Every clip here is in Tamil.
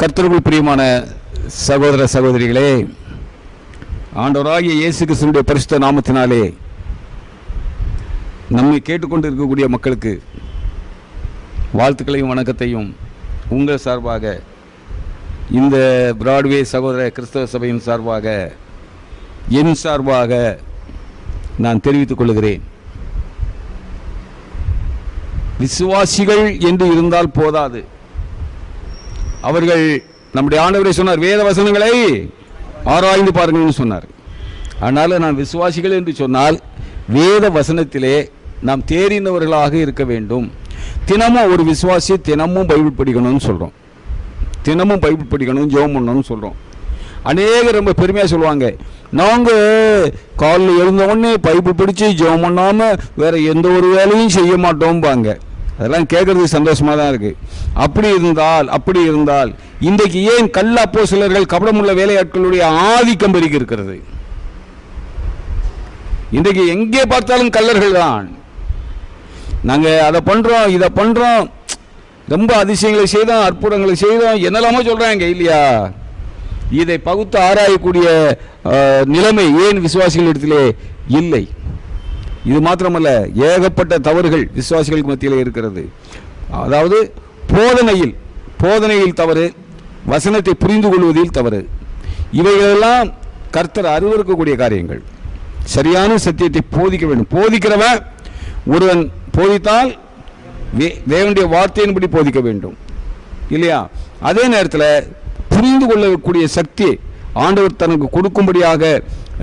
கர்த்தருக்குள் பிரியமான சகோதர சகோதரிகளே, ஆண்டவராகிய இயேசு கிறிஸ்துவினுடைய பரிசுத்த நாமத்தினாலே நம்மை கேட்டுக்கொண்டு இருக்கக்கூடிய மக்களுக்கு வாழ்த்துக்களையும் வணக்கத்தையும் உங்கள் சார்பாக, இந்த பிராட்வே சகோதர கிறிஸ்தவ சபையின் சார்பாக, என் சார்பாக நான் தெரிவித்துக் கொள்கிறேன். விசுவாசிகள் என்று இருந்தால் போதாது. அவர்கள், நம்முடைய ஆண்டவரே சொன்னார், வேத வசனங்களை ஆராய்ந்து பாருங்கள்னு சொன்னார். அதனால் நான் விசுவாசிகள் என்று சொன்னால் வேத வசனத்திலே நாம் தேறினவர்களாக இருக்க வேண்டும். தினமும் ஒரு விசுவாசி தினமும் பைபிள் படிக்கணும்னு சொல்கிறோம். தினமும் பைபிள் படிக்கணும், ஜெபம் பண்ணணும்னு சொல்கிறோம். அநேகர் ரொம்ப பெருமையாக சொல்லுவாங்க, நாங்கள் காலையில் எழுந்த உடனே பைபிள் படித்து ஜெபம் பண்ணாமல் வேறு எந்த ஒரு வேலையும் செய்ய மாட்டோம்பாங்க. அதெல்லாம் கேட்கறதுக்கு சந்தோஷமாக தான் இருக்குது. அப்படி இருந்தால் இன்றைக்கு ஏன் கள்ள அப்போஸ்தலர்கள், கபடமுள்ள வேலையாட்களுடைய ஆதிக்கம் பெருகி இருக்கிறது? இன்றைக்கு எங்கே பார்த்தாலும் கள்ளர்கள் தான். நாங்கள் அதை பண்ணுறோம், இதை பண்ணுறோம், ரொம்ப அதிசயங்களை செய்தோம், அற்புதங்களை செய்தோம், என்னெல்லாமோ சொல்கிறாங்க இல்லையா? இதை பகுத்து ஆராயக்கூடிய நிலைமை ஏன் விசுவாசிகள் இடத்திலே இல்லை? இது மாத்திரமல்ல, ஏகப்பட்ட தவறுகள் விசுவாசிகளுக்கு மத்தியில் இருக்கிறது. அதாவது போதனையில் தவறு, வசனத்தை புரிந்து கொள்வதில் தவறு. இவைகளெல்லாம் கர்த்தர் அருவருக்கக்கூடிய காரியங்கள். சரியான சத்தியத்தை போதிக்க வேண்டும். போதிக்கிறவன் ஒருவன் போதித்தால் தேவனுடைய வார்த்தையின்படி போதிக்க வேண்டும் இல்லையா? அதே நேரத்தில் புரிந்து கொள்ளக்கூடிய சக்தியை ஆண்டவர் தனக்கு கொடுக்கும்படியாக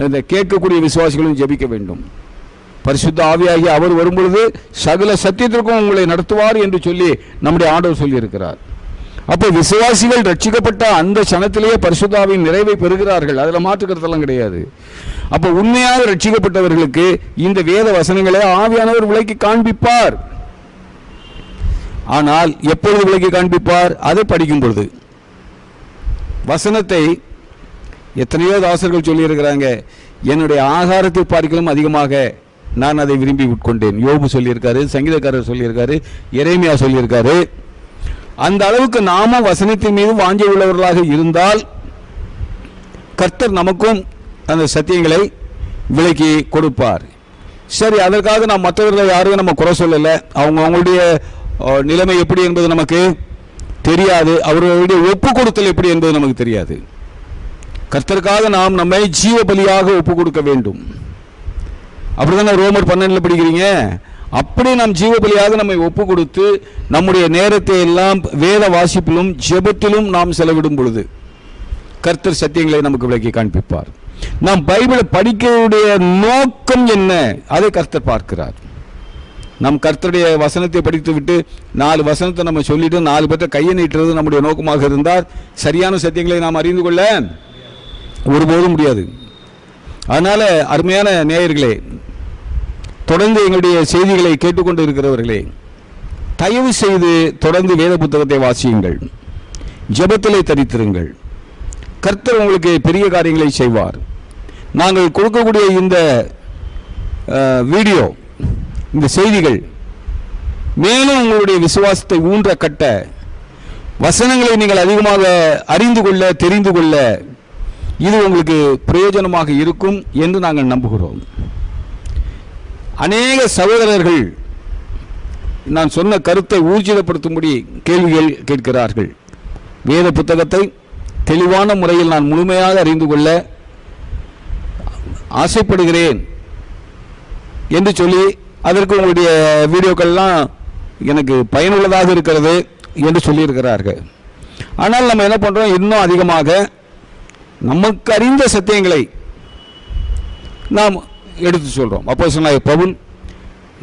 இந்த கேட்கக்கூடிய விசுவாசிகளும் ஜெபிக்க வேண்டும். பரிசுத்த ஆவியாகி அவர் வரும்பொழுது சகல சத்தியத்திற்கும் உங்களை நடத்துவார் என்று சொல்லி நம்முடைய ஆண்டவர் சொல்லியிருக்கிறார். அப்போ விசுவாசிகள் ரட்சிக்கப்பட்ட அந்த சனத்திலேயே பரிசுத்த ஆவியின் நிறைவை பெறுகிறார்கள். அதில் மாற்றுக்கிறதெல்லாம் கிடையாது. அப்போ உண்மையாக ரட்சிக்கப்பட்டவர்களுக்கு இந்த வேத வசனங்களை ஆவியானவர் விளக்கி காண்பிப்பார். ஆனால் எப்பொழுது விளக்கி காண்பிப்பார்? அதை படிக்கும் பொழுது. வசனத்தை எத்தனையோ தாசர்கள் சொல்லியிருக்கிறாங்க, என்னுடைய ஆகாரத்தை பார்க்கலும் அதிகமாக நான் அதை விரும்பி உட்கொண்டேன். யோபு சொல்லியிருக்காரு, சங்கீதக்காரர் சொல்லியிருக்காரு, எரேமியா சொல்லியிருக்காரு. அந்த அளவுக்கு நாம வசனத்தின் மீது வாஞ்சை உள்ளவர்களாக இருந்தால் கர்த்தர் நமக்கும் அந்த சத்தியங்களை விலக்கி கொடுப்பார். சரி, அதற்காக நாம் மற்றவர்களை யாரும் நம்ம குறை சொல்லலை. அவங்களுடைய நிலைமை எப்படி என்பது நமக்கு தெரியாது. அவர்களுடைய ஒப்பு கொடுத்தல் எப்படி என்பது நமக்கு தெரியாது. கர்த்தருக்காக நாம் நம்மை ஜீவ பலியாக ஒப்பு கொடுக்க வேண்டும். அப்படிதானே ரோமர் 12 படிக்கிறீங்க? அப்படி நாம் ஜீவ பலியாக நம்மை ஒப்பு கொடுத்து நம்முடைய நேரத்தை எல்லாம் வேத வாசிப்பிலும் ஜெபத்திலும் நாம் செலவிடும் பொழுது கர்த்தர் சத்தியங்களை நமக்கு விளக்கி காண்பிப்பார். நாம் பைபிளை படிக்கக்கூடிய நோக்கம் என்ன, அதை கர்த்தர் பார்க்கிறார். நம் கர்த்தருடைய வசனத்தை படித்து விட்டு 4 வசனத்தை நம்ம சொல்லிட்டு 4 பேர்த்த கையை நீட்டுறது நம்முடைய நோக்கமாக இருந்தால் சரியான சத்தியங்களை நாம் அறிந்து கொள்ள ஒருபோதும் முடியாது. அதனால அருமையான நேயர்களே, தொடர்ந்து எங்களுடைய செய்திகளை கேட்டுக்கொண்டு இருக்கிறவர்களே, தயவு செய்து தொடர்ந்து வேத புத்தகத்தை வாசியுங்கள், ஜெபத்திலே தரித்திருங்கள். கர்த்தர் உங்களுக்கு பெரிய காரியங்களை செய்வார். நாங்கள் கொடுக்கக்கூடிய இந்த வீடியோ, இந்த செய்திகள் மேலும் உங்களுடைய விசுவாசத்தை ஊன்ற கட்ட, வசனங்களை நீங்கள் அதிகமாக அறிந்து கொள்ள, தெரிந்து கொள்ள இது உங்களுக்கு பிரயோஜனமாக இருக்கும் என்று நாங்கள் நம்புகிறோம். அநேக சகோதரர்கள் நான் சொன்ன கருத்தை ஊர்ஜிதப்படுத்தும்படி கேள்விகள் கேட்கிறார்கள். வேத புத்தகத்தை தெளிவான முறையில் நான் முழுமையாக அறிந்து கொள்ள ஆசைப்படுகிறேன் என்று சொல்லி அதற்கு உங்களுடைய வீடியோக்கள்லாம் எனக்கு பயனுள்ளதாக இருக்கிறது என்று சொல்லியிருக்கிறார்கள். ஆனால் நம்ம என்ன பண்ணுறோம், இன்னும் அதிகமாக நமக்கு அறிந்த சத்தியங்களை நாம் எடுத்து சொல்கிறோம். அப்போஸ்தலனாகிய பவுல்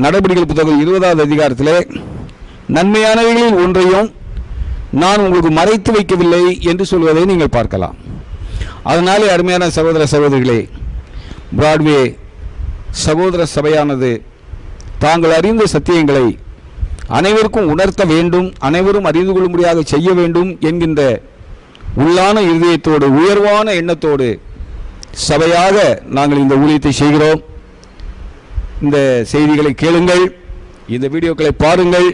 நடபடிகள் புத்தகம் 20வது அதிகாரத்திலே, நன்மையானவைகளில் ஒன்றையும் நான் உங்களுக்கு மறைத்து வைக்கவில்லை என்று சொல்வதை நீங்கள் பார்க்கலாம். அதனாலே அருமையான சகோதர சகோதரிகளே, பிராட்வே சகோதர சபையானது தாங்கள் அறிந்த சத்தியங்களை அனைவருக்கும் உணர்த்த வேண்டும், அனைவரும் அறிந்து கொள்ளும்படியாக செய்ய வேண்டும் என்கின்ற உள்ளான இருதயத்தோடு, உயர்வான எண்ணத்தோடு சபையாக நாங்கள் இந்த ஊழியத்தை செய்கிறோம். இந்த செய்திகளை கேளுங்கள், இந்த வீடியோக்களை பாருங்கள்,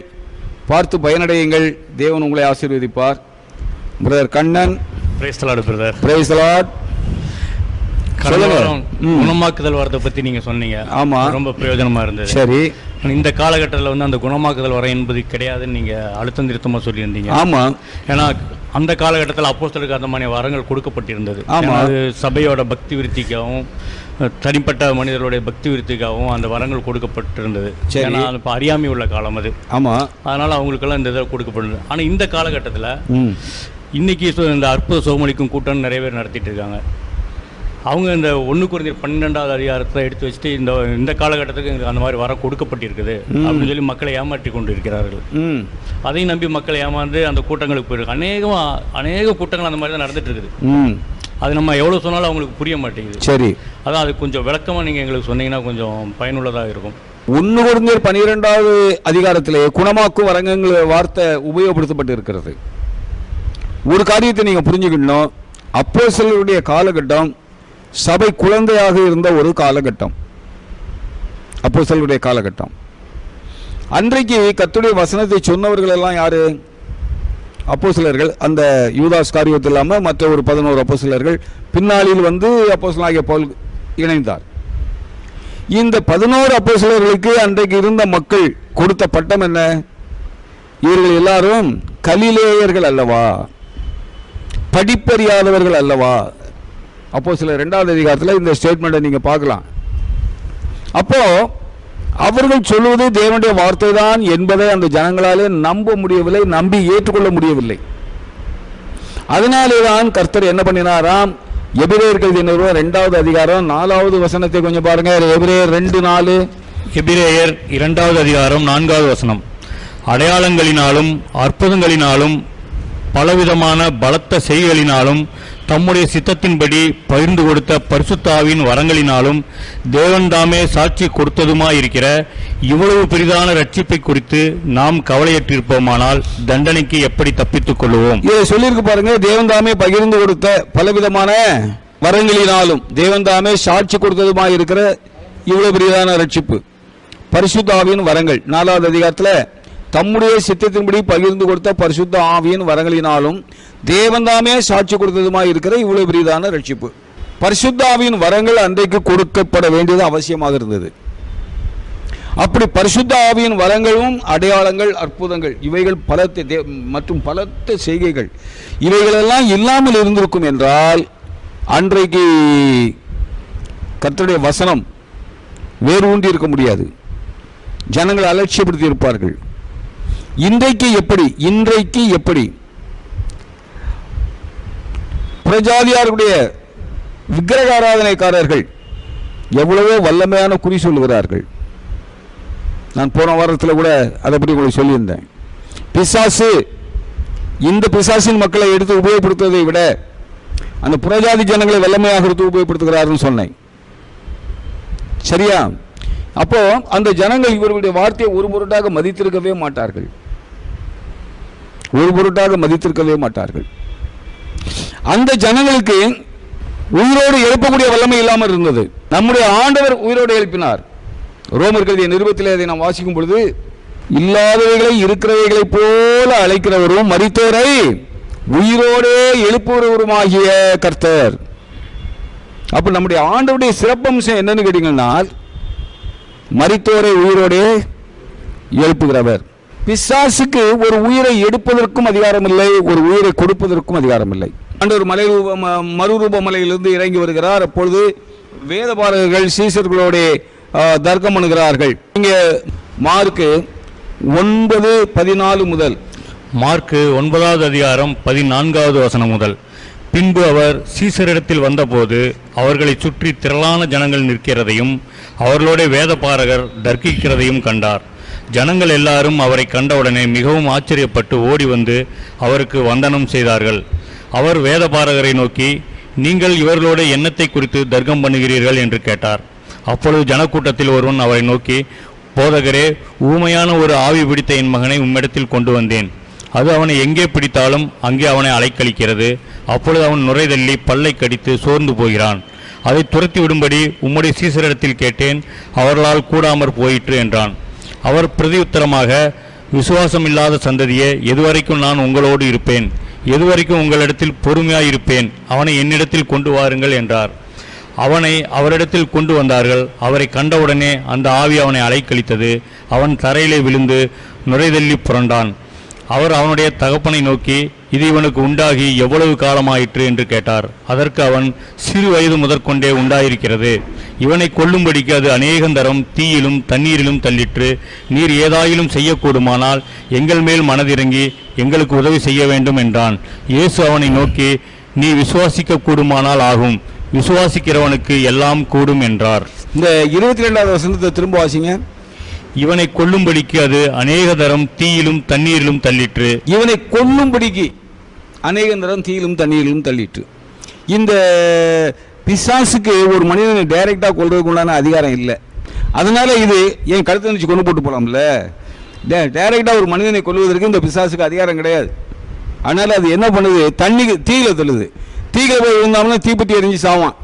பார்த்து பயனடையுங்கள். தேவன் உங்களை ஆசீர்வதிப்பார். Brother Kannan. Praise the lord brother. Praise the lord. குணமாக்குதல் வரதை பத்தி நீங்க சொன்னீங்க. ஆமா, ரொம்ப பிரயோஜனமா இருந்தது. சரி, இந்த காலகட்டத்தில் வந்து அந்த குணமாக்குதல் வர என்பது கிடையாதுன்னு நீங்க அழுத்தம் திருத்தமா சொல்லியிருந்தீங்க. ஆமா, ஏன்னா அந்த காலகட்டத்தில் அப்போஸ்தலருக்கு அந்த மாதிரி வரங்கள் கொடுக்கப்பட்டிருந்தது. அது சபையோட பக்தி விருத்திக்காகவும் தனிப்பட்ட மனிதர்களுடைய பக்தி விருத்திக்காகவும் அந்த வரங்கள் கொடுக்கப்பட்டிருந்தது. ஏன்னா இப்போ அறியாமை உள்ள காலம் அது. ஆமா, அதனால அவங்களுக்கெல்லாம் இந்த இதை கொடுக்கப்படுது. ஆனால் இந்த காலகட்டத்தில் இன்னைக்கு இந்த அற்புத சோமளிக்கும் கூட்டம் நிறைய பேர் நடத்திட்டு இருக்காங்க. அவங்க இந்த 1 கொரிந்தியர் 12வது அதிகாரத்தை எடுத்து வச்சுட்டு இந்த காலகட்டத்துக்கு அந்த மாதிரி வர கொடுக்கப்பட்டிருக்குது அப்படின்னு சொல்லி மக்களை ஏமாற்றி கொண்டு இருக்கிறார்கள். அதையும் நம்பி மக்களை ஏமாந்து அந்த கூட்டங்களுக்கு போயிருக்கு. அநேக கூட்டங்கள் அந்த மாதிரி தான் நடந்துட்டு இருக்குது. அது நம்ம எவ்வளோ சொன்னாலும் அவங்களுக்கு புரிய மாட்டேங்குது. சரி, அதான் அது கொஞ்சம் விளக்கமாக நீங்கள் எங்களுக்கு சொன்னீங்கன்னா கொஞ்சம் பயனுள்ளதாக இருக்கும். 1 கொரிந்தியர் 12வது அதிகாரத்திலே குணமாக்கும் வரங்கள் வார்த்தை உபயோகப்படுத்தப்பட்டு இருக்கிறது. ஒரு காரியத்தை நீங்கள் புரிஞ்சுக்கணும். அப்போஸ்தலருடைய காலகட்டம் சபை குழந்தையாக இருந்த ஒரு காலகட்டம். அப்போஸ்தலருடைய காலகட்டம். அன்றைக்கு கர்த்தருடைய வசனத்தை சொன்னவர்கள் எல்லாம் யாரு? அப்போஸ்தலர்கள். அந்த யூதாஸ் காரியத்து இல்லாமல் மற்ற ஒரு 11 அப்போஸ்தலர்கள் பின்னாளில் வந்து அப்போஸ்தலனாகிய பவுல் இணைந்தார். இந்த 11 அப்போஸ்தலர்களுக்கு அன்றைக்கு இருந்த மக்கள் கொடுத்த பட்டம் என்ன? இவர்கள் எல்லாரும் கலிலேயர்கள் அல்லவா, படிப்பறியாதவர்கள் அல்லவா? அப்போஸ்தலர் 2வது அதிகாரத்தில் இந்த ஸ்டேட்மெண்ட்டை நீங்கள் பார்க்கலாம். அப்போ அவர்கள் சொல்வது தேவனுடைய வார்த்தை தான் என்பதை அந்த ஜனங்களாலே நம்ப முடியவில்லை, நம்பி ஏற்றுக்கொள்ள முடியவில்லை. அதனாலே தான் கர்த்தர் என்ன பண்ணினாராம்? எபிரேயர்கள் 2வது அதிகாரம் 4வது வசனத்தை கொஞ்சம் பாருங்க. எபிரேயர் 2:4. எபிரேயர் 2வது அதிகாரம் 4வது வசனம். அடையாளங்களினாலும் அற்புதங்களினாலும் பலவிதமான பலத்த செய்களினாலும் தம்முடைய சித்தத்தின்படி பகிர்ந்து கொடுத்த பரிசுத்த ஆவியின் வரங்களினாலும் தேவன் தாமே சாட்சி கொடுத்ததுமாயிருக்கிற இவ்வளவு பெரிதான ரட்சிப்பை குறித்து நாம் கவலையற்றிருப்போமானால் தண்டனைக்கு எப்படி தப்பித்துக் கொள்வோம்? இதை சொல்லியிருக்கு பாருங்க. தேவன் தாமே பகிர்ந்து கொடுத்த பலவிதமான வரங்களினாலும் தேவன் தாமே சாட்சி கொடுத்ததுமாயிருக்கிற இவ்வளவு பெரிதான ரட்சிப்பு, பரிசுத்த ஆவியின் வரங்கள். 4வது அதிகாரத்தில் தம்முடைய சித்தத்தின்படி பகிர்ந்து கொடுத்த பரிசுத்த ஆவியின் வரங்களினாலும் தேவன்தாமே சாட்சி கொடுத்ததுமாய் இருக்கிற இவ்வளவு பெரிதான ரட்சிப்பு. பரிசுத்த ஆவியின் வரங்கள் அன்றைக்கு கொடுக்கப்பட வேண்டியது அவசியமாக இருந்தது. அப்படி பரிசுத்த ஆவியின் வரங்களும் அடையாளங்கள், அற்புதங்கள், இவைகள் பலத்த மற்றும் பலத்த செய்கைகள் இவைகளெல்லாம் இல்லாமல் இருந்திருக்கும் என்றால் அன்றைக்கு கர்த்தருடைய வசனம் வேறு ஊன்றி இருக்க முடியாது. ஜனங்கள் அலட்சியப்படுத்தி இருப்பார்கள். இன்றைக்கு எப்படி பிரஜாதியாருடைய விக்கிரக ஆராதனைக்காரர்கள் எவ்வளவோ வல்லமையான குறி சொல்லுகிறார்கள். நான் போன வாரத்தில் கூட அதை பற்றி உங்களுக்கு சொல்லியிருந்தேன். பிசாசு இந்த பிசாசின் மக்களை எடுத்து உபயோகப்படுத்துவதை விட அந்த புறஜாதி ஜனங்களை வல்லமையாக எடுத்து உபயோகப்படுத்துகிறார்கள் சொன்னேன். சரியா? அப்போ அந்த ஜனங்கள் இவர்களுடைய வார்த்தையை ஒரு பொருட்டாக மதித்திருக்கவே மாட்டார்கள். அந்த ஜனங்களுக்கு உயிரோடு எழுப்பக்கூடிய வல்லமை இல்லாமல் இருந்தது. நம்முடைய ஆண்டவர் உயிரோடு எழுப்பினார். ரோமர் கழுதிய நிருபத்திலே அதை நாம் வாசிக்கும் பொழுது, இல்லாதவைகளை இருக்கிறவைகளை போல அழைக்கிறவரும் மரித்தோரை உயிரோடே எழுப்புகிறவருமாகிய கர்த்தர். அப்ப நம்முடைய ஆண்டவருடைய சிறப்பம்சம் என்னன்னு கேட்டீங்கன்னா, மரித்தோரை உயிரோடே எழுப்புகிறவர். பிசாசுக்கு ஒரு உயிரை எடுப்பதற்கும் அதிகாரம் இல்லை, ஒரு உயிரை கொடுப்பதற்கும் அதிகாரம் இல்லை. ஆண்டவர் மறுரூப மலையிலிருந்து இறங்கி வருகிறார். அப்பொழுது வேதபாரகர்கள் சீசர்களோட தர்க்கம் பண்ணுகிறார்கள். இங்கே மார்க்கு 9:14 முதல். மார்க்கு 9வது அதிகாரம் 14வது வசனம் முதல். பின்பு அவர் சீசரிடத்தில் வந்தபோது அவர்களை சுற்றி திரளான ஜனங்கள் நிற்கிறதையும் அவர்களோட வேதபாரகர் தர்க்கிக்கிறதையும் கண்டார். ஜனங்கள் எல்லாரும் அவரை கண்டவுடனே மிகவும் ஆச்சரியப்பட்டு ஓடி வந்து அவருக்கு வந்தனம் செய்தார்கள். அவர் வேதபாரகரை நோக்கி, நீங்கள் இவர்களோட எண்ணத்தை குறித்து தர்க்கம் பண்ணுகிறீர்கள் என்று கேட்டார். அப்பொழுது ஜனக்கூட்டத்தில் ஒருவன் அவரை நோக்கி, போதகரே, ஊமையான ஒரு ஆவி பிடித்த என் மகனை உம்மிடத்தில் கொண்டு வந்தேன். அது அவனை எங்கே பிடித்தாலும் அங்கே அவனை அலைக்கழிக்கிறது. அப்பொழுது அவன் நுரைதள்ளி பல்லை கடித்து சோர்ந்து போகிறான். அதை துரத்தி விடும்படி உம்முடைய சீசரிடத்தில் கேட்டேன், அவர்களால் கூடாமற் போயிற்று என்றான். அவர் பிரதியுத்தரமாக, விசுவாசம் இல்லாத சந்ததியே, எதுவரைக்கும் நான் உங்களோடு இருப்பேன்? எதுவரைக்கும் உங்களிடத்தில் பொறுமையாயிருப்பேன், அவனை என்னிடத்தில் கொண்டு வாருங்கள் என்றார். அவனை அவரிடத்தில் கொண்டு வந்தார்கள். அவரை கண்டவுடனே அந்த ஆவி அவனை அலைக்கழித்தது. அவன் தரையிலே விழுந்து நுரைதள்ளி புரண்டான். அவர் அவனுடைய தகப்பனை நோக்கி, இது இவனுக்கு உண்டாகி எவ்வளவு காலமாயிற்று என்று கேட்டார். அதற்கு அவன், சிறு வயது முதற்கொண்டே உண்டாயிருக்கிறது. இவனை கொல்லும்படிக்கு அது அநேகந்தரம் தீயிலும் தண்ணீரிலும் தள்ளிற்று. நீர் ஏதாயிலும் செய்யக்கூடுமானால் எங்கள் மேல் மனதிறங்கி எங்களுக்கு உதவி செய்ய வேண்டும் என்றான். இயேசு அவனை நோக்கி, நீ விசுவாசிக்க கூடுமானால் ஆகும், விசுவாசிக்கிறவனுக்கு எல்லாம் கூடும் என்றார். இந்த 22வது வசனத்தை திரும்ப வாசிங்க. இவனை கொல்லும்படிக்கு அது அநேக தரம் தீயிலும் தண்ணீரிலும் தள்ளிற்று. இவனை கொல்லும்படிக்கு அநேக தரம் தீயிலும் தண்ணீரிலும் தள்ளிற்று. இந்த பிசாசுக்கு ஒரு மனிதனை டைரக்டா கொல்றதுக்கு உண்டான அதிகாரம் இல்லை. அதனால இது என் கழுத்தை வச்சு கொண்டு போட்டு போலாம்ல. டைரக்டா ஒரு மனிதனை கொல்வதற்கு இந்த பிசாசுக்கு அதிகாரம் கிடையாது. அதனால அது என்ன பண்ணுது, தீயில தள்ளுது. தீயில போய் விழுந்தாம்னா தீப்பெட்டி எரிஞ்சு சாவான்,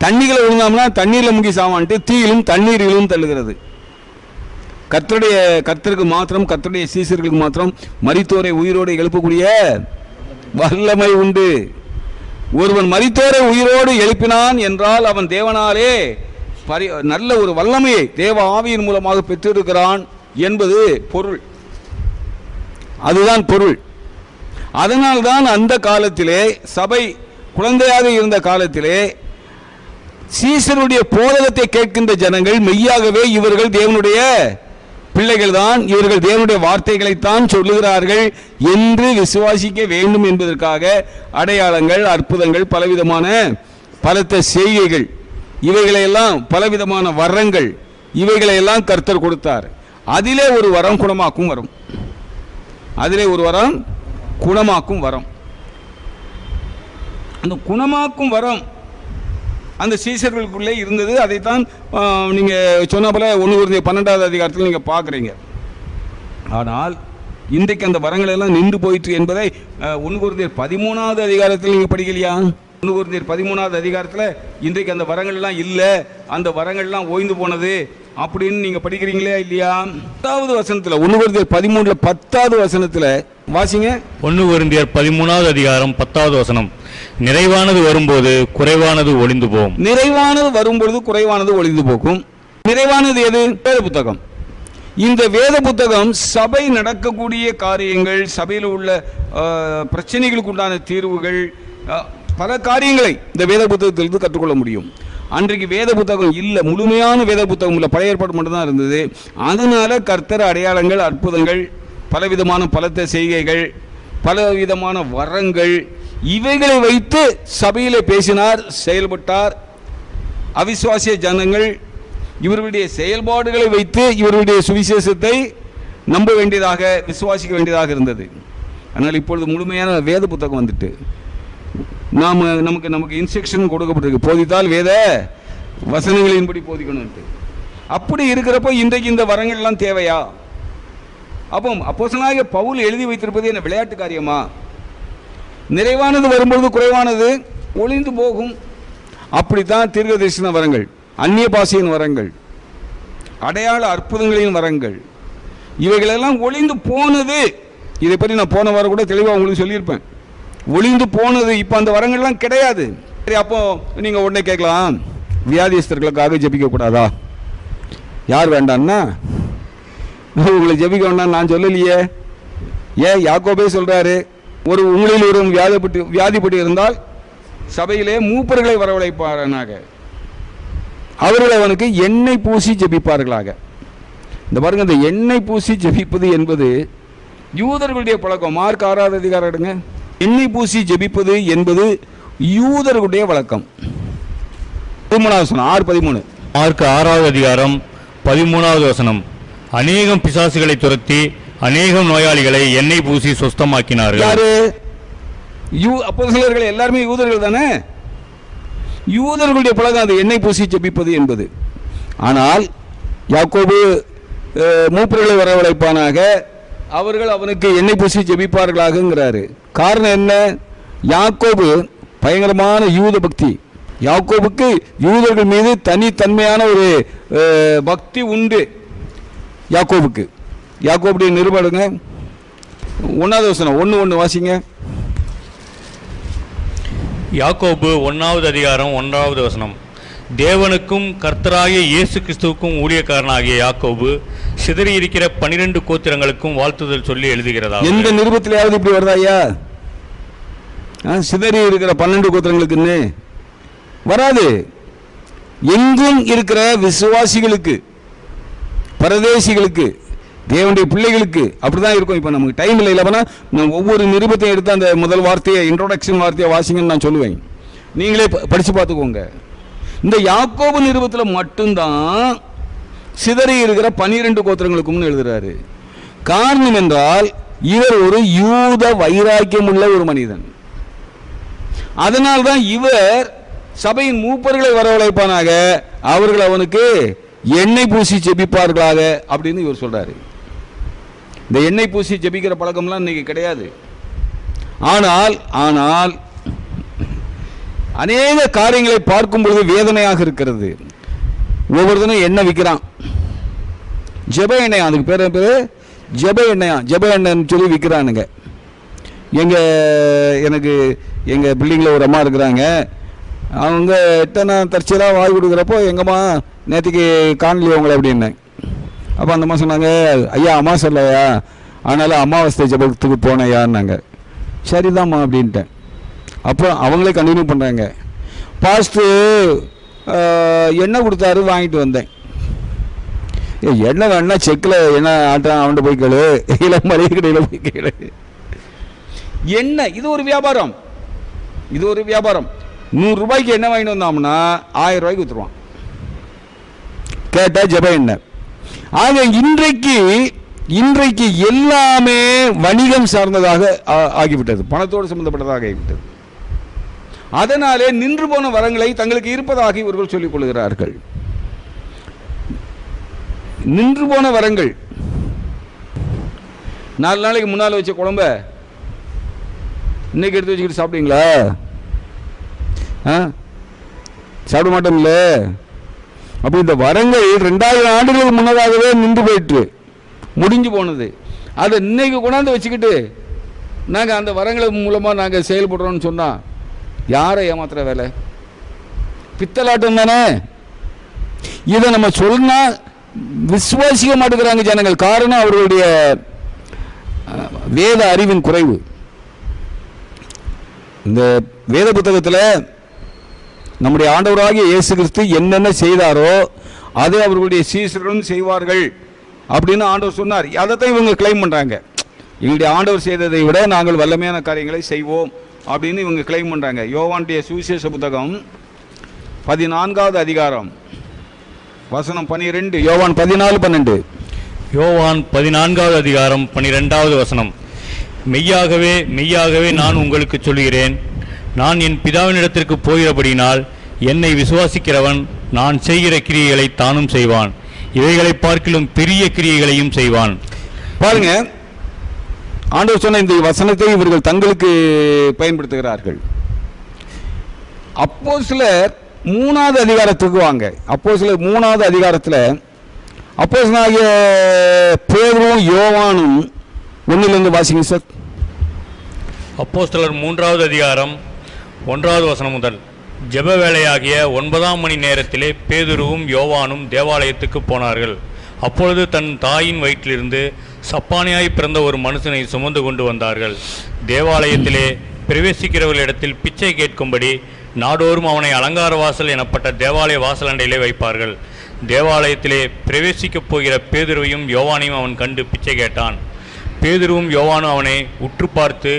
தண்ணிகளை விழுந்தாம்னா தண்ணீரில் முங்கி சாவான்ட்டு தீயிலும் தண்ணீரிலும் தள்ளுகிறது. கர்த்தருக்கு மாத்திரம், கர்த்தருடைய சீசர்களுக்கு மாத்திரம் மரித்தோரை உயிரோடு எழுப்பக்கூடிய வல்லமை உண்டு. ஒருவன் மரித்தோரை உயிரோடு எழுப்பினான் என்றால் அவன் தேவனாலே நல்ல ஒரு வல்லமையை தேவ ஆவியின் மூலமாக பெற்றிருக்கிறான் என்பது பொருள். அதுதான் பொருள். அதனால்தான் அந்த காலத்திலே சபை குழந்தையாக இருந்த காலத்திலே சீசருடைய போதகத்தை கேட்கின்ற ஜனங்கள் மெய்யாகவே இவர்கள் தேவனுடைய பிள்ளைகள் தான், இவர்கள் தேவனுடைய வார்த்தைகளைத்தான் சொல்லுகிறார்கள் என்று விசுவாசிக்க வேண்டும் என்பதற்காக அடையாளங்கள், அற்புதங்கள், பலவிதமான பலத்த செய்கைகள், இவைகளையெல்லாம் பலவிதமான வரங்கள், இவைகளையெல்லாம் கர்த்தர் கொடுத்தார். அதிலே ஒரு வரம் குணமாக்கும் வரம். அதிலே ஒரு வரம் குணமாக்கும் வரம். அந்த குணமாக்கும் வரம் அந்த சீசர்களுக்குள்ளே இருந்தது. அதைத்தான் நீங்கள் சொன்ன போல 1 அதிகாரத்தில் நீங்கள் பார்க்குறீங்க. ஆனால் இன்றைக்கு அந்த வரங்கள் எல்லாம் நின்று போயிற்று என்பதை 1 அதிகாரத்தில் நீங்கள் படிக்கலையா? 1 அதிகாரத்தில் இன்றைக்கு அந்த வரங்கள் எல்லாம் இல்லை, அந்த வரங்கள்லாம் ஓய்ந்து போனது அப்படின்னு நீங்கள் படிக்கிறீங்களே இல்லையா? 10வது வசனத்தில் 1 10வது வசனத்தில் வாசிங்க. 1 அதிகாரம் 10வது வசனம். நிறைவானது வரும்போது குறைவானது ஒளிந்து போகும். நிறைவானது வரும்பொழுது குறைவானது ஒளிந்து போகும். நிறைவானது எது? வேத புத்தகம். இந்த வேத புத்தகம் சபை நடக்கக்கூடிய காரியங்கள், சபையில் உள்ள பிரச்சனைகளுக்கு உண்டான தீர்வுகள், பல காரியங்களை இந்த வேத புத்தகத்திலிருந்து கற்றுக்கொள்ள முடியும். அன்றைக்கு வேத புத்தகம் இல்லை, முழுமையான வேத புத்தகம் இல்லை, பழைய ஏற்பாடு மட்டும்தான் இருந்தது. அதனால கர்த்தர் அடையாளங்கள், அற்புதங்கள், பலவிதமான பலத்த செய்கைகள், பலவிதமான வரங்கள், இவைகளை வைத்து சபையிலே பேசினார், செயல்பட்டார். அவிசுவாசிய ஜனங்கள் இவர்களுடைய செயல்பாடுகளை வைத்து இவர்களுடைய சுவிசேஷத்தை நம்ப வேண்டியதாக, விசுவாசிக்க வேண்டியதாக இருந்தது. ஆனால் இப்பொழுது முழுமையான வேத புத்தகம் வந்துட்டு நமக்கு இன்ஸ்ட்ரக்ஷன் கொடுக்கப்பட்டிருக்கு, போதித்தால் வேத வசனங்களின்படி போதிக்கணும். அப்படி இருக்கிறப்போ இன்றைக்கு இந்த வரங்கள்லாம் தேவையா? அப்போ அப்போஸ்தலனாகிய பவுல் எழுதி வைத்திருப்பது என்ன விளையாட்டு காரியமா? நிறைவானது வரும்பொழுது குறைவானது ஒளிந்து போகும். அப்படித்தான் தீர்க்கதரிசன வரங்கள், அந்நிய பாஷையின் வரங்கள், அடையாள அற்புதங்களின் வரங்கள், இவைகளெல்லாம் ஒளிந்து போனது. இதை பற்றி நான் போன வாரம் கூட தெளிவாக உங்களுக்கு சொல்லியிருப்பேன். ஒளிந்து போனது, இப்போ அந்த வரங்கள்லாம் கிடையாது. சரி, அப்போ நீங்கள் உடனே கேட்கலாம், வியாதிஸ்தர்களுக்காக ஜெபிக்க கூடாதா? யார் வேண்டான்னா உங்களை ஜெபிக்க வேண்டாம் நான் சொல்லலையே. ஏன் யாக்கோபே சொல்றாரு, உங்களில் ஒரு வியாதிப்பட்டு இருந்தால் சபையிலே மூப்பர்களை வரவழைப்பாரனாக, அவர்கள் அவனுக்கு எண்ணெய் பூசி ஜெபிப்பார்களாக. இந்த பாருங்க, இந்த எண்ணெய் பூசி ஜெபிப்பது என்பது யூதர்களுடைய பழக்கம். மார்க் 6வது அதிகாரம் எடுங்க. எண்ணெய் பூசி ஜெபிப்பது என்பது யூதர்களுடைய வழக்கம். 13வது வசனம், 6:13. மார்க் 6வது அதிகாரம் 13வது வசனம். அநேகம் பிசாசுகளை துரத்தி அநேகம் நோயாளிகளை எண்ணெய் பூசி சுத்தமாக்கினார்கள். யாரு? அப்போஸ்தலர்கள் எல்லாருமே யூதர்கள் தானே. யூதர்களுடைய பழக்கம் அது எண்ணெய் பூசி ஜெபிப்பது என்பது. ஆனால் யாக்கோபு மூப்பர்களை வரவழைப்பானாக, அவர்கள் அவனுக்கு எண்ணெய் பூசி ஜெபிப்பார்களாகங்கிறாரு. காரணம் என்ன? யாக்கோபு பயங்கரமான யூத பக்தி. யாக்கோபுக்கு யூதர்கள் மீது தனித்தன்மையான ஒரு பக்தி உண்டு. யாக்கோபுடைய நிருபடுங்க 1வது வசனம் 1:1 வாசிங்க. யாக்கோபு 1வது அதிகாரம் 1வது வசனம். தேவனுக்கும் கர்த்தராகிய இயேசு கிறிஸ்துவுக்கும் ஊழியக்காரனாகிய யாக்கோபு சிதறி இருக்கிற 12 கோத்திரங்களுக்கும் வாழ்த்துதல் சொல்லி எழுதுகிறதா? எந்த நிருபத்திலேயாவது இப்படி வருதா ஐயா? சிதறி இருக்கிற 12 கோத்திரங்களுக்குன்னு வராது. எங்கும் இருக்கிற விசுவாசிகளுக்கு, பரதேசிகளுக்கு, தேவனுடைய பிள்ளைகளுக்கு அப்படிதான் இருக்கும். இப்போ நமக்கு டைம் இல்லை. இல்லைன்னா நான் ஒவ்வொரு நிருபத்தையும் எடுத்து அந்த முதல் வார்த்தையை, இன்ட்ரோடக்ஷன் வார்த்தையை வாசிங்கன்னு நான் சொல்லுவேன். நீங்களே படித்து பார்த்துக்கோங்க. இந்த யாக்கோபு நிருபத்தில் மட்டும்தான் சிதறி இருக்கிற 12 கோத்திரங்களுக்கும் எழுதுறாரு. காரணம் என்றால் இவர் ஒரு யூத வைராக்கியம் உள்ள ஒரு மனிதன். அதனால்தான் இவர் சபையின் மூப்பர்களை வரவழைப்பானாக, அவர்கள் அவனுக்கு எண்ணெய் பூசி ஜெபிப்பார்களாக அப்படின்னு இவர் சொல்றாரு. இந்த எண்ணெய் பூசி ஜெபிக்கிற பழக்கம்லாம் இன்னைக்கு கிடையாது. ஆனால் அநேக காரியங்களை பார்க்கும் பொழுது வேதனையாக இருக்கிறது. ஒவ்வொருத்தனும் எண்ணெய் விற்கிறான், ஜெப எண்ணெய், அதுக்கு பேர் ஜெப எண்ணெயா, ஜெப எண்ணெய்ன்னு சொல்லி விற்கிறானுங்க. எனக்கு எங்கள் பில்டிங்கில் ஒரு அம்மா இருக்கிறாங்க. அவங்க நான் தற்செயலாக வாய் கொடுக்குறப்போ, எங்கம்மா நேற்றுக்கு காணலி அவங்கள அப்படின்னு. அப்போ அந்த அம்மா சொன்னாங்க, ஐயா அமாவாசை இல்லையா, அதனால் அமாவாசை ஜபத்துக்கு போனேயான்னாங்க. சரிதாம்மா அப்படின்ட்டேன். அப்போ அவங்களே கண்டினியூ பண்ணுறாங்க. பாஸ்ட்டு எண்ணெய் கொடுத்தாரு, வாங்கிட்டு வந்தேன். எண்ணெய் வேணா செக்கில் எண்ணெய் ஆட்டான், அவன்கிட்ட போய் கேளு, இல்லை மளிகை கடையில் போய் கேளு. எண்ணெய் இது ஒரு வியாபாரம், இது ஒரு வியாபாரம். 100 ரூபாய்க்கு எண்ணெய் வாங்கிட்டு வந்தோம்னா 1000 ரூபாய்க்கு விற்றுருவான். கேட்டால் ஜெப எண்ணெய். ஆக இன்றைக்கு எல்லாமே வணிகம் சார்ந்ததாக ஆகிவிட்டது, பணத்தோடு சம்பந்தப்பட்டதாக ஆகிவிட்டது. அதனாலே நின்று போன வரங்களை தங்களுக்கு இருப்பதாக இவர்கள் சொல்லிக் கொள்கிறார்கள். நின்று போன வரங்கள், 4 நாளைக்கு முன்னால் வச்ச குழம்ப இன்னைக்கு எடுத்து வச்சுக்கிட்டு சாப்பிட்டீங்களா? சாப்பிட மாட்டோம்ல. அப்போ இந்த வரங்கள் 2000 ஆண்டுகளுக்கு முன்னதாகவே நின்று போயிட்டு முடிஞ்சு போனது. அதை இன்னைக்கு கொண்டாந்து வச்சுக்கிட்டு நாங்கள் அந்த வரங்களை மூலமாக நாங்கள் செயல்படுறோம்னு சொன்னால் யாரை ஏமாத்துற வேலை? பித்தலாட்டம் தானே. இதை நம்ம சொன்னால் விசுவாசிக்க மாட்டேங்கிறாங்க ஜனங்கள். காரணம் அவர்களுடைய வேத அறிவின் குறைவு. இந்த வேத புத்தகத்தில் நம்முடைய ஆண்டவராகிய இயேசு கிறிஸ்து என்னென்ன செய்தாரோ அதை அவர்களுடைய சீசர்களும் செய்வார்கள் அப்படின்னு ஆண்டவர் சொன்னார். அதைத்தான் இவங்க கிளைம் பண்ணுறாங்க. எங்களுடைய ஆண்டவர் செய்ததை விட நாங்கள் வல்லமையான காரியங்களை செய்வோம் அப்படின்னு இவங்க கிளைம் பண்ணுறாங்க. யோவானுடைய சுவிசேஷ புத்தகம் 14வது அதிகாரம் வசனம் 12. யோவான் 14:12. யோவான் 14வது அதிகாரம் 12வது வசனம். மெய்யாகவே மெய்யாகவே நான் உங்களுக்கு சொல்கிறேன், நான் என் பிதாவினிடத்திற்கு போகிறபடினால் என்னை விசுவாசிக்கிறவன் நான் செய்கிற கிரியைகளை தானும் செய்வான், இவைகளை பார்க்கிலும் பெரிய கிரியைகளையும் செய்வான். பாருங்க, ஆண்டவர் சொன்ன இந்த வசனத்தை இவர்கள் தங்களுக்கு பயன்படுத்துகிறார்கள். அப்போஸ்தலர் 3வது அதிகாரத்துக்கு வாங்க. அப்போஸ்தலர் 3வது அதிகாரத்தில் அப்போஸ்தலனாகிய பேதுருவும் யோவானும் 1லிருந்து வாசிங்க சார். அப்போஸ்தலர் 3வது அதிகாரம் 1வது வசனம் முதல். ஜெப வேளையாகிய 9ஆம் மணி நேரத்திலே பேதுருவும் யோவானும் தேவாலயத்துக்கு போனார்கள். அப்பொழுது தன் தாயின் வயிற்றிலிருந்து சப்பானியாய் பிறந்த ஒரு மனுஷனை சுமந்து கொண்டு வந்தார்கள். தேவாலயத்திலே பிரவேசிக்கிறவர்களிடத்தில் பிச்சை கேட்கும்படி நாடோறும் அவனை அலங்கார வாசல் எனப்பட்ட தேவாலய வாசல் அண்டையிலே வைப்பார்கள். தேவாலயத்திலே பிரவேசிக்கப் போகிற பேதுருவையும் யோவானையும் அவன் கண்டு பிச்சை கேட்டான். பேதுருவும் யோவானும் அவனை உற்று பார்த்து,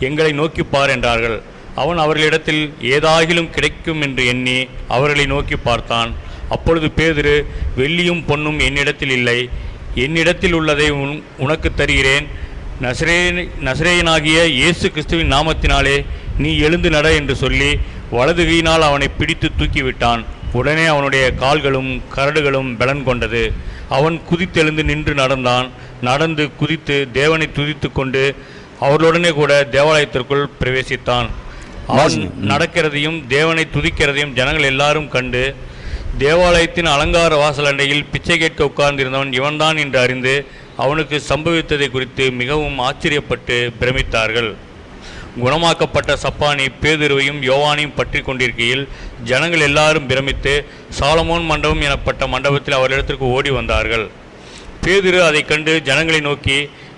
எங்களை நோக்கிப்பார் என்றார்கள். அவன் அவர்களிடத்தில் ஏதாகிலும் கிடைக்கும் என்று எண்ணி அவர்களை நோக்கி பார்த்தான். அப்பொழுது பேதுரு, வெள்ளியும் பொன்னும் என்னிடத்தில் இல்லை, என்னிடத்தில் உள்ளதை உனக்கு தருகிறேன். நசரேயனாகிய இயேசு கிறிஸ்துவின் நாமத்தினாலே நீ எழுந்து நட என்று சொல்லி வலது கையினால் அவனை பிடித்து தூக்கிவிட்டான். உடனே அவனுடைய கால்களும் கரடுகளும் பலன் கொண்டது. அவன் குதித்தெழுந்து நின்று நடந்தான். நடந்து குதித்து தேவனை துதித்து கொண்டு அவர்களுடனே கூட தேவாலயத்திற்குள் பிரவேசித்தான். அவன் நடக்கிறதையும் தேவனை துதிக்கிறதையும் ஜனங்கள் எல்லாரும் கண்டு, தேவாலயத்தின் அலங்கார வாசல் அண்டையில் பிச்சை கேட்க உட்கார்ந்திருந்தவன் இவன்தான் என்று அறிந்து அவனுக்கு சம்பவித்ததை குறித்து மிகவும் ஆச்சரியப்பட்டு பிரமித்தார்கள். குணமாக்கப்பட்ட சப்பானி பேதுருவையும் யோவானையும் பற்றி கொண்டிருக்கையில் ஜனங்கள் எல்லாரும் பிரமித்து சாலமோன் மண்டபம் எனப்பட்ட மண்டபத்தில் அவரிடத்திற்கு ஓடி வந்தார்கள். பேதுரு அதை கண்டு ஜனங்களை நோக்கி,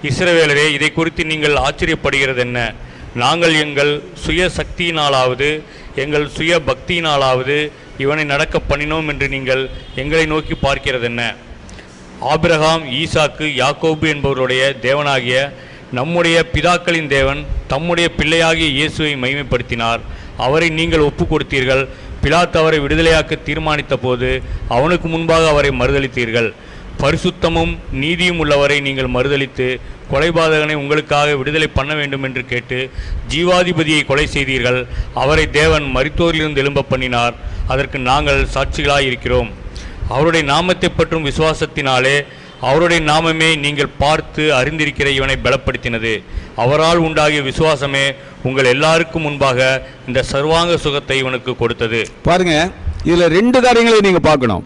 இஸ்ரவேலரே, இதை குறித்து நீங்கள் ஆச்சரியப்படுகிறது என்ன? நாங்கள் எங்கள் சுய சக்தியினாலாவது எங்கள் சுய பக்தியினாலாவது இவனை நடக்க பண்ணினோம் என்று நீங்கள் எங்களை நோக்கி பார்க்கிறது என்ன? ஆபிரகாம், ஈசாக்கு, யாக்கோபு என்பவருடைய தேவனாகிய நம்முடைய பிதாக்களின் தேவன் தம்முடைய பிள்ளையாகிய இயேசுவை மகிமைப்படுத்தினார். அவரை நீங்கள் ஒப்பு கொடுத்தீர்கள். பிலாத்து அவரை விடுதலையாக்க தீர்மானித்த போது அவனுக்கு முன்பாக அவரை மறுதளித்தீர்கள். பரிசுத்தமும் நீதியும் உள்ளவரை நீங்கள் மறுதளித்து கொலைபாதகனை உங்களுக்காக விடுதலை பண்ண வேண்டும் என்று கேட்டு ஜீவாதிபதியை கொலை செய்தீர்கள். அவரை தேவன் மரித்தோரிலிருந்து எழும்ப பண்ணினார். அதற்கு நாங்கள் சாட்சிகளாயிருக்கிறோம். அவருடைய நாமத்தை பற்றும் விசுவாசத்தினாலே அவருடைய நாமமே நீங்கள் பார்த்து அறிந்திருக்கிற இவனை பலப்படுத்தினது. அவரால் உண்டாகிய விசுவாசமே உங்கள் எல்லாருக்கும் முன்பாக இந்த சர்வாங்க சுகத்தை இவனுக்கு கொடுத்தது. பாருங்க, இதுல ரெண்டு காரியங்களை நீங்க பார்க்கணும்.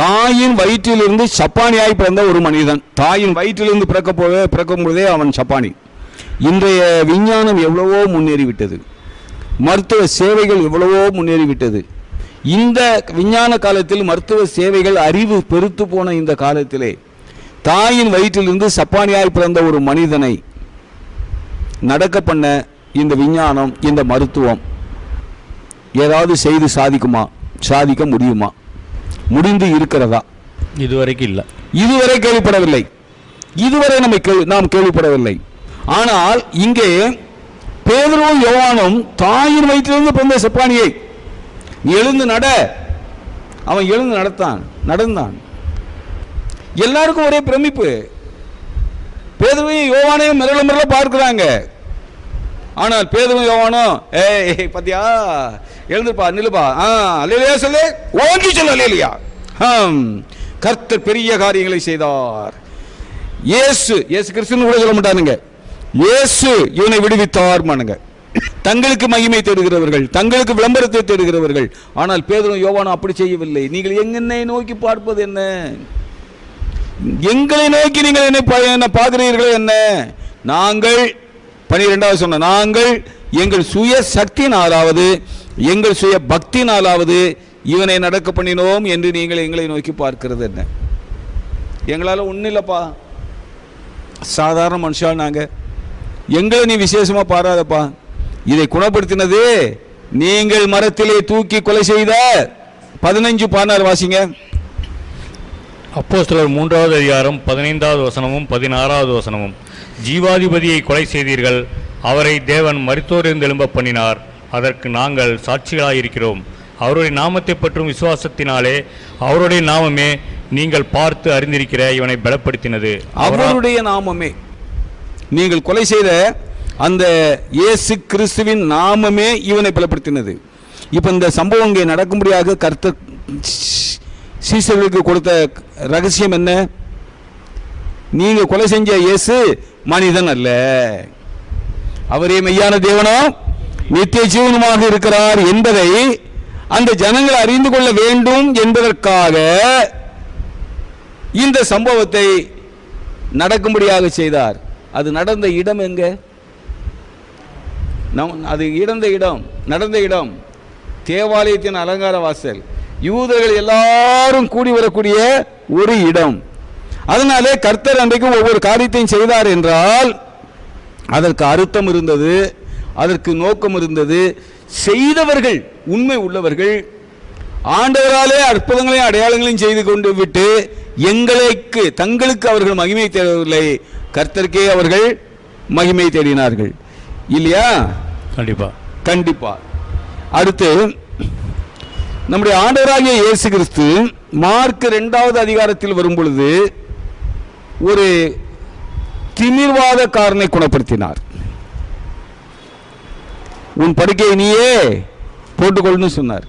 தாயின் வயிற்றிலிருந்து சப்பானியாய் பிறந்த ஒரு மனிதன், தாயின் வயிற்றிலிருந்து பிறக்கும் பொழுதே அவன் சப்பானி. இன்றைய விஞ்ஞானம் எவ்வளவோ முன்னேறிவிட்டது, மருத்துவ சேவைகள் எவ்வளவோ முன்னேறிவிட்டது. இந்த விஞ்ஞான காலத்தில் மருத்துவ சேவைகள் அறிவு பெருத்து போன இந்த காலத்திலே தாயின் வயிற்றிலிருந்து சப்பானியாய் பிறந்த ஒரு மனிதனை நடக்க பண்ண இந்த விஞ்ஞானம், இந்த மருத்துவம் ஏதாவது செய்து சாதிக்குமா? சாதிக்க முடியுமா? முடிந்து இருக்கிறதா? இதுவரைக்கும் இல்லை. இதுவரை கேள்விப்படவில்லை. இதுவரை நாம் கேள்விப்படவில்லை. ஆனால் இங்கே பேதுருவும் யோவானும் தாயின் வயிற்றிலிருந்து பிறந்த சப்பானியை எழுந்து நட, அவன் எழுந்து நடந்தான். எல்லாருக்கும் ஒரே பிரமிப்பு. பேதுருவையும் யோவானையும் மிரள பார்க்கிறாங்க. ஆனால் பேதுருவும் யோவானும், ஏய் பத்தியா, எழுந்துப்பா, நில்லுப்பா, அல்லேலூயா சொல்லு, ஓங்கி சொல்லு அல்லேலூயா. கர்த்தர் பெரிய காரியங்களை செய்தார். இயேசு கிறிஸ்துன்னு கூட சொல்ல மாட்டானுங்க, இயேசு இவனை விடுவித்தார் மானுங்க. தங்களுக்கு மகிமை தேடுகிறவர்கள், தங்களுக்கு விளம்பரத்தை தேடுகிறவர்கள். ஆனால் பேதுரும் யோவானும் அப்படி செய்யவில்லை. நீங்கள் என்னை நோக்கி பார்ப்பது என்ன? எங்களை நோக்கி நீங்கள் என்ன பார்க்கிறீர்கள் என்ன? நாங்கள் 12வது சொன்ன, நாங்கள் எங்கள் சுய சக்தியினாலாவது எங்கள் சுய பக்தியினாலாவது இவனை நடக்க பண்ணினோம் என்று நீங்கள் எங்களை நோக்கி பார்க்கிறது என்ன? எங்களால் ஒன்றும் இல்லைப்பா, சாதாரண மனுஷால் நாங்கள், எங்களை நீ விசேஷமா பாராதப்பா. இதை குணப்படுத்தினது நீங்கள் மரத்திலே தூக்கி கொலை செய்த 15-16 வாசிங்க. அப்போஸ்தலர் 3வது அதிகாரம் 15வது வசனமும் 16வது வசனமும். ஜீவாதிபதியை கொலை செய்தீர்கள். அவரை தேவன் மரித்தோரிலிருந்து எழும்ப பண்ணினார். அதற்கு நாங்கள் சாட்சிகளாயிருக்கிறோம். அவருடைய நாமத்தை பற்றும் விசுவாசத்தினாலே அவருடைய நாமமே நீங்கள் பார்த்து அறிந்திருக்கிற இவனை பலப்படுத்தினது. அவருடைய நாமமே, நீங்கள் கொலை செய்த அந்த இயேசு கிறிஸ்துவின் நாமமே இவனை பலப்படுத்தினது. இப்போ இந்த சம்பவம் இங்கே நடக்கும்படியாக கர்த்தர் சீசர்களுக்கு கொடுத்த ரகசியம் என்ன? நீங்க கொலை செஞ்ச இயேசு மனிதன் அல்ல, அவரே மெய்யான தேவனோ நித்திய ஜீவனுமாக இருக்கிறார் என்பதை அந்த ஜனங்கள் அறிந்து கொள்ள வேண்டும் என்பதற்காக இந்த சம்பவத்தை நடக்கும்படியாக செய்தார். அது நடந்த இடம் எங்க? அது நடந்த இடம் தேவாலயத்தின் அலங்கார வாசல், யூதர்கள் எல்லாரும் கூடி வரக்கூடிய ஒரு இடம். அதனாலே கர்த்தர் அன்றைக்கு ஒவ்வொரு காரியத்தையும் செய்தார் என்றால் அதற்கு அர்த்தம் இருந்தது, அதற்கு நோக்கம் இருந்தது. செய்தவர்கள் உண்மை உள்ளவர்கள், ஆண்டவராலே அற்புதங்களையும் அடையாளங்களையும் செய்து கொண்டு விட்டு தங்களுக்கு அவர்கள் மகிமை தேடவில்லை, கர்த்தருக்கே அவர்கள் மகிமை தேடினார்கள். இல்லையா? கண்டிப்பா. அடுத்து நம்முடைய ஆண்டவராகிய இயேசு கிறிஸ்து மார்க் 2வது அதிகாரத்தில் வரும் பொழுது ஒரு திமிர்வாதக்காரனை குணப்படுத்தினார். உன் படுக்கையை நீயே போட்டுக்கொள்னு சொன்னார்.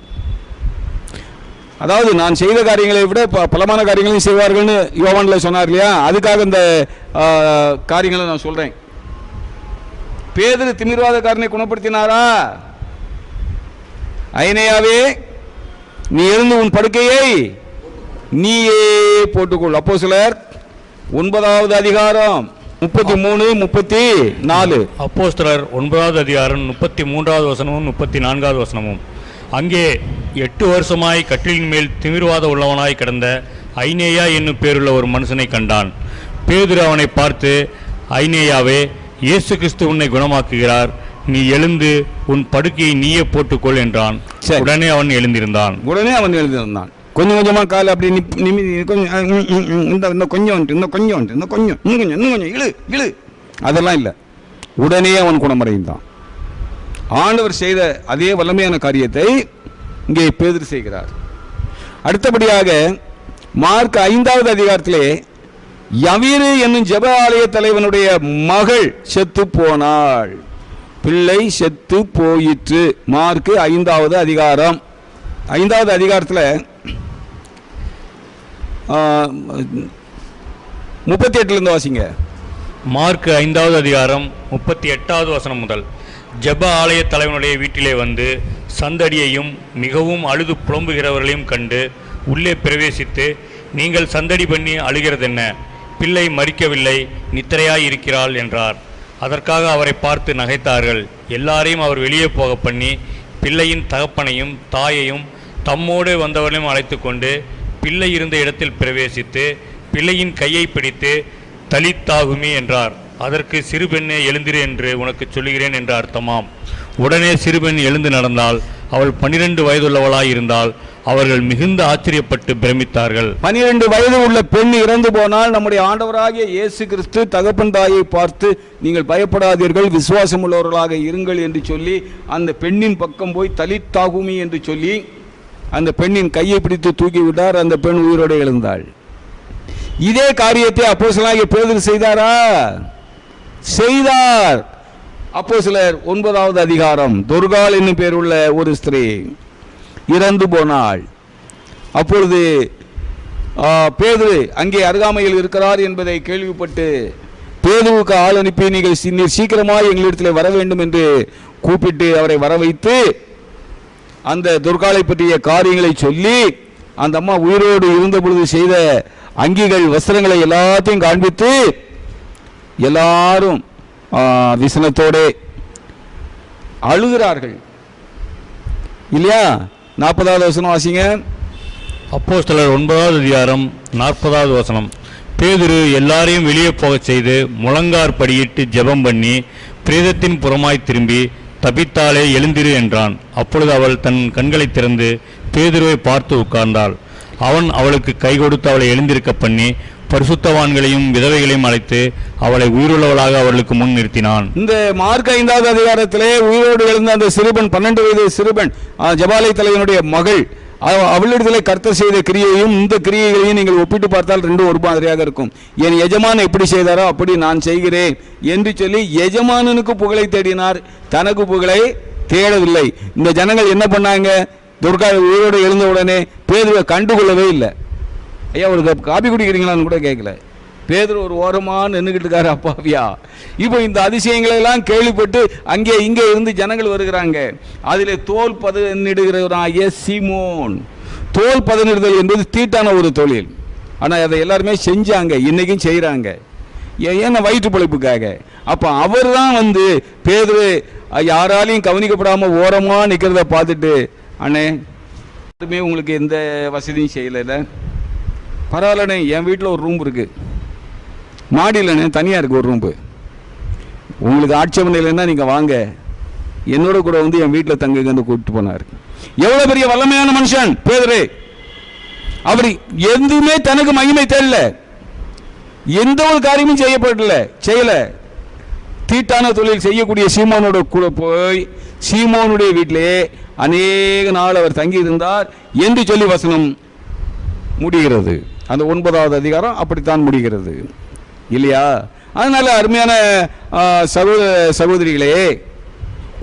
அதாவது நான் செய்த காரியங்களை விட பலமான காரியங்களையும் செய்வார்கள்னு யோவான்ல சொன்னார் இல்லையா? அதுக்காக இந்த காரியங்களை நான் சொல்றேன். பேதுரு திமிர்வாதக்காரனை குணப்படுத்தினாரா? ஐனேயாவே, நீ எழுந்து உன் படுக்கையை நீயே போட்டுக்கொள். அப்போஸ்தலர் 9வது அதிகாரம் 33, 34. அப்போஸ்தலர் 9வது அதிகாரம் 33வது வசனமும் 34வது வசனமும். அங்கே 8 வருஷமாய் கட்டிலின் மேல் திமிர்வாத உள்ளவனாய் கிடந்த ஐனேயா என்னும் பேருள்ள ஒரு மனுஷனை கண்டான். பேதுரு அவனை பார்த்து, ஐனேயாவே, இயேசு கிறிஸ்து உன்னை குணமாக்குகிறார், நீ எழுந்து உன் படுக்கையை நீயே போட்டுக்கொள் என்றான். உடனே அவன் எழுந்திருந்தான். கொஞ்சம் கொஞ்சமா கால அப்படி கொஞ்சம் இழு அதெல்லாம் இல்லை. உடனே அவன் குணமடைந்தான். ஆண்டவர் செய்த அதே வல்லமையான காரியத்தை இங்கே பேதுரு செய்கிறார். அடுத்தபடியாக மார்க் 5வது அதிகாரத்திலே யவீரு என்னும் ஜெப ஆலய தலைவனுடைய மகள் செத்து போனாள். பிள்ளை செத்து போயிற்று. மார்க் 5வது அதிகாரம் 5வது அதிகாரத்தில் 38 வாசிங்க. மார்க் 5வது அதிகாரம் 38வது வசனம் முதல். ஜெப ஆலய தலைவனுடைய வீட்டிலே வந்து சந்தடியையும் மிகவும் அழுது புலம்புகிறவர்களையும் கண்டு உள்ளே பிரவேசித்து, நீங்கள் சந்தடி பண்ணி அழுகிறதென்ன? பிள்ளை மரிக்கவில்லை, நித்திரையாய் இருக்கிறாள் என்றார். அதற்காக அவரை பார்த்து நகைத்தார்கள். எல்லாரையும் அவர் வெளியே போக பண்ணி பிள்ளையின் தகப்பனையும் தாயையும் தம்மோடு வந்தவர்களையும் அழைத்து கொண்டு பிள்ளை இருந்த இடத்தில் பிரவேசித்து பிள்ளையின் கையை பிடித்து தலித்தாகுமி என்றார். அதற்கு சிறுபெண்ணே எழுந்திரு என்று உனக்கு சொல்லுகிறேன் என்று அர்த்தமாம். உடனே சிறுபெண் எழுந்து நடந்தால் அவள் 12 வயதுள்ளவளாய் இருந்தால் அவர்கள் மிகுந்த ஆச்சரியப்பட்டு பிரமித்தார்கள். 12 வயது உள்ள பெண் இறந்து போனால் நம்முடைய ஆண்டவராகிய இயேசு கிறிஸ்து தகப்பன் தாயை பார்த்து, நீங்கள் பயப்படாதீர்கள், விசுவாசம் உள்ளவர்களாக இருங்கள் என்று சொல்லி அந்த பெண்ணின் பக்கம் போய் தலித்தாகுமி என்று சொல்லி அந்த பெண்ணின் கையை பிடித்து தூக்கி விட்டார். அந்த பெண் உயிரோடு எழுந்தாள். இதே காரியத்தை அப்போஸ்தலனாகிய பேதுரு செய்தாரா? செய்தார். அப்போஸ்தலர் 9வது அதிகாரம் துர்காள் என்னும் பேருள்ள ஒரு ஸ்திரீ இறந்து போனாள். அப்பொழுது பேதுரு அங்கே அருகாமையில் இருக்கிறார் என்பதை கேள்விப்பட்டு பேதுருவுக்கு ஆள் அனுப்பி, நீங்கள் சீக்கிரமாக எங்களிடத்தில் வர வேண்டும் என்று கூப்பிட்டு அவரை வர வைத்து அந்த துர்காளை பற்றிய காரியங்களை சொல்லி, அந்த அம்மா உயிரோடு இருந்த பொழுது செய்த அங்கிகள் வஸ்திரங்களை எல்லாத்தையும் காண்பித்து எல்லாரும் விசனத்தோடு அழுகிறார்கள் இல்லையா? 40வது வசனம் வாசிங்க. அப்போஸ்தலர் 9வது அதிகாரம் 40வது வசனம். பேதுரு எல்லாரையும் வெளியே போகச் செய்து முழங்கார் படியிட்டு ஜெபம் பண்ணி பிரேதத்தின் புறமாய் திரும்பி, தபித்தாலே எழுந்திரு என்றான். அப்பொழுது அவள் தன் கண்களை திறந்து பேதுருவை பார்த்து உட்கார்ந்தாள். அவன் அவளுக்கு கை கொடுத்து அவளை எழுந்திருக்க பண்ணி பரிசுத்தவான்களையும் விதவைகளையும் அழைத்து அவளை உயிருள்ளவளாக அவர்களுக்கு முன் நிறுத்தினான். இந்த மார்க் 5வது அதிகாரத்திலே உயிரோடு எழுந்த அந்த சிறுபெண், 12 வயது சிறுபெண், ஜபாலை தலைவனுடைய மகள், அவளிடத்திலே கர்த்தர் செய்த கிரியையும் இந்த கிரியைகளையும் நீங்கள் ஒப்பிட்டு பார்த்தால் ரெண்டும் ஒரு மாதிரியாக இருக்கும். என் எஜமான் எப்படி செய்தாரோ அப்படி நான் செய்கிறேன் என்று சொல்லி எஜமானனுக்கு புகழை தேடினார், தனக்கு புகழை தேடவில்லை. இந்த ஜனங்கள் என்ன பண்ணாங்க? துர்கா உயிரோடு எழுந்த உடனே பேதுருவை கண்டுகொள்ளவே இல்லை. ஐயா, ஒரு காபி குடிக்கிறீங்களான்னு கூட கேட்கல. பேதுரு ஒரு ஓரமாக நின்றுக்கிட்டு இருக்காரு, அப்பாவியா. இப்போ இந்த அதிசயங்களை எல்லாம் கேள்விப்பட்டு அங்கே இங்கே இருந்து ஜனங்கள் வருகிறாங்க. அதில் தோல் பதனிடுகிறவராகிய சீமோன். தோல் பதனிடுதல் என்பது தீட்டான ஒரு தொழில். ஆனால் அதை எல்லாருமே செஞ்சாங்க, இன்னைக்கும் செய்கிறாங்க. ஏன்னா வயிற்று பிழைப்புக்காக. அப்போ அவர் தான் வந்து பேதுரு யாராலையும் கவனிக்கப்படாமல் ஓரமாக நிற்கிறத பார்த்துட்டு, அண்ணே யாருமே உங்களுக்கு எந்த வசதியும் செய்யலை, பரவாயில்லண்ணே, என் வீட்டில் ஒரு ரூம் இருக்குது, மாடியிலண்ணே தனியாக இருக்குது ஒரு ரூம்பு, உங்களுக்கு ஆட்சேபனை இல்லைன்னா நீங்கள் வாங்க, என்னோட கூட வந்து என் வீட்டில் தங்குங்கன்னு கூப்பிட்டு போனார். எவ்வளோ பெரிய வல்லமையான மனுஷன் பேதுரு! அவர் எதுவுமே தனக்கு மகிமை தெரியல, எந்த ஒரு காரியமும் செய்யல. தீட்டான தொழில் செய்யக்கூடிய சீமோனோட கூட போய் சீமோனுடைய வீட்டிலே அநேக நாள் அவர் தங்கி இருந்தார் என்று சொல்லி வசனம் முடிகிறது. அந்த 9வது அதிகாரம் அப்படித்தான் முடிகிறது இல்லையா? அதனால அருமையான சகோதரிகளே,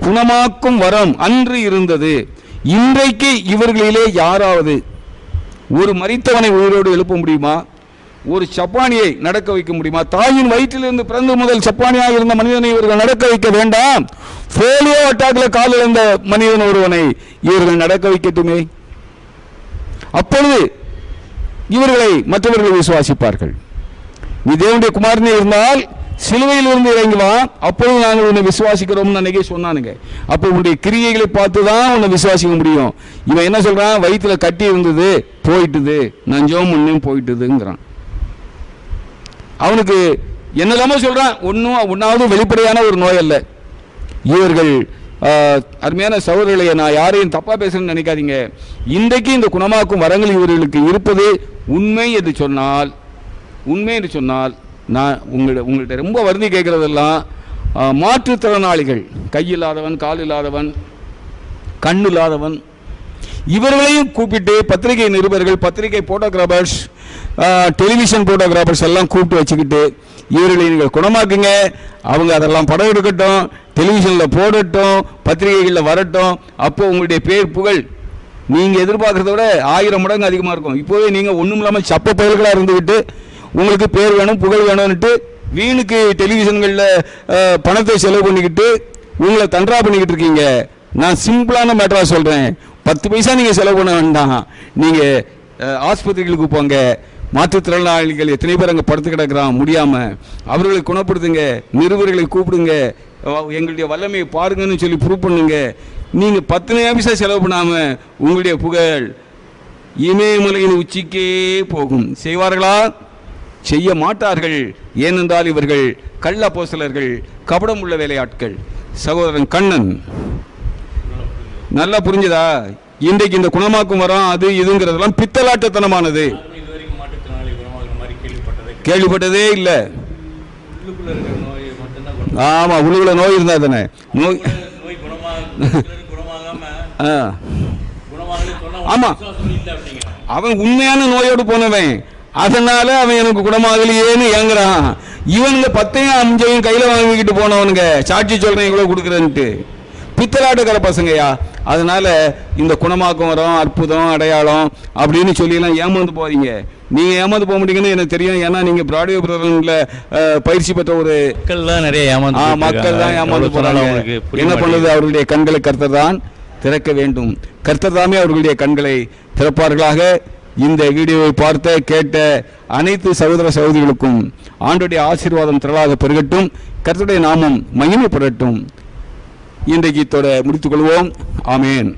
குணமாக்கும் வரம் அன்று இருந்தது. இன்றைக்கு இவர்களிலே யாராவது ஒரு மரித்தவனை உயிரோடு எழுப்ப முடியுமா? ஒரு சப்பானியை நடக்க வைக்க முடியுமா? தாயின் வயிற்றிலிருந்து பிறந்த முதல் சப்பானியாக இருந்த மனிதனை இவர்கள் நடக்க வைக்க வேண்டாம்? போலியோ அட்டாக்ல கால் இழந்த மனிதன் ஒருவனை இவர்கள் நடக்க வைக்கட்டுமே. அப்பொழுது இவர்களை மற்றவர்கள் விசுவாசிப்பார்கள். நீ தேவனுடைய குமாரனே இருந்தால் சிலுவையில் இருந்து இறங்கி வா, அப்பொழுது நாங்கள் உன்னை விசுவாசிக்கிறோம்னு அன்னைக்கே சொன்னானுங்க. அப்போ உன்னுடைய கிரியைகளை பார்த்து தான் உன்னை விசுவாசிக்க முடியும். இவன் என்ன சொல்றான்? வயிற்றுல கட்டி இருந்தது போயிட்டுது, நஞ்சம் முன்னும் போயிட்டுதுங்கிறான். அவனுக்கு என்னெல்லாமோ சொல்றான். ஒன்னாவது வெளிப்படையான ஒரு நோய் அல்ல. இவர்கள் அருமையான சகோதரர்களை, நான் யாரையும் தப்பா பேசுறேன்னு நினைக்காதீங்க. இன்றைக்கு இந்த குணமாக்கும் வரங்கள் இவர்களுக்கு இருப்பது உண்மை என்று சொன்னால் நான் உங்கள்கிட்ட ரொம்ப வருந்தி கேட்கறதெல்லாம் மாற்றுத்திறனாளிகள், கையில்லாதவன், கால் இல்லாதவன், கண்ணு இல்லாதவன், இவர்களையும் கூப்பிட்டு பத்திரிகை நிருபர்கள், பத்திரிகை போட்டோகிராஃபர்ஸ், டெலிவிஷன் போட்டோகிராஃபர்ஸ் எல்லாம் கூப்பிட்டு வச்சுக்கிட்டு இவர்களை நீங்கள் குணமாக்குங்க, அவங்க அதெல்லாம் படம் எடுக்கட்டும், டெலிவிஷனில் போடட்டும், பத்திரிகைகளில் வரட்டும், அப்போ உங்களுடைய பேர் புகழ் நீங்கள் எதிர்பார்க்கறத விட 1000 மடங்கு அதிகமாக இருக்கும். இப்போவே நீங்கள் ஒன்றும் இல்லாமல் சப்ப பயல்களாக இருந்துக்கிட்டு உங்களுக்கு பேர் வேணும் புகழ் வேணும்னுட்டு வீணுக்கு டெலிவிஷன்களில் பணத்தை செலவு பண்ணிக்கிட்டு உங்களை தண்டரா பண்ணிக்கிட்டு இருக்கீங்க. நான் சிம்பிளான மேட்டராக சொல்கிறேன். 10 பைசா நீங்கள் செலவு பண்ண வேண்டாம். நீங்கள் ஆஸ்பத்திரிகளுக்கு போங்க. மாற்றுத்திறனாளிகள் எத்தனை பேர் அங்கே படுத்து கிடக்கிறான் முடியாமல், அவர்களை குணப்படுத்துங்க. நிருபர்களை கூப்பிடுங்க, எங்களுடைய வல்லமையை பாருங்கன்னு சொல்லி ப்ரூவ் பண்ணுங்க. நீங்கள் 10 பைசா செலவு பண்ணாமல் உங்களுடைய புகழ் இமயமலையின் உச்சிக்கே போகும். செய்வார்களா? செய்ய மாட்டார்கள். ஏனென்றால் இவர்கள் கள்ள அப்போஸ்தலர்கள், கபடம் உள்ள வேலையாட்கள். சகோதரன் கண்ணன் நல்லா புரிஞ்சுதா? இன்றைக்கு இந்த குணமாக்கும் வரோம் அது இதுங்கிறதெல்லாம் பித்தலாட்டத்தனமானது. கேள்விப்பட்டதே இல்லை. ஆமா, உள்ளுக்குள்ள நோய் இருந்தா தானே நோய். ஆமா, அவன் உண்மையான நோயோடு போனவன், அதனால அவன் எனக்கு குணமாகலையேன்னு ஏங்குறான். இவனுங்க 10 5 கையில வாங்கிக்கிட்டு போனவனுங்க சாட்சி சொல்றேன் இவ்வளவு கொடுக்குறேன்ட்டு பித்தலாட்டுக்கிற பசங்கயா. அதனால இந்த குணமாக்கம் வரும், அற்புதம், அடையாளம் அப்படின்னு சொல்லிலாம் ஏமாந்து போறீங்க. நீங்க ஏமாந்து போக முடியுங்கன்னு எனக்கு தெரியும். ஏன்னா நீங்க பிராட்வே பிரதர்ல பயிற்சி பெற்ற ஒரு மக்கள் தான் ஏமாந்து போறாங்க. என்ன பண்ணுறது? அவர்களுடைய கண்களை கர்த்தர் தான் திறக்க வேண்டும். கர்த்தர் தாமே அவர்களுடைய கண்களை திறப்பார்களாக. இந்த வீடியோவை பார்த்த கேட்ட அனைத்து சகோதர சகோதரிகளுக்கும் ஆண்டவருடைய ஆசீர்வாதம் திரளாக பெருகட்டும். கர்த்தருடைய நாமம் மகிமைப்படட்டும். இன்றைக்கு இதோட முடித்துக் கொள்வோம். ஆமேன்.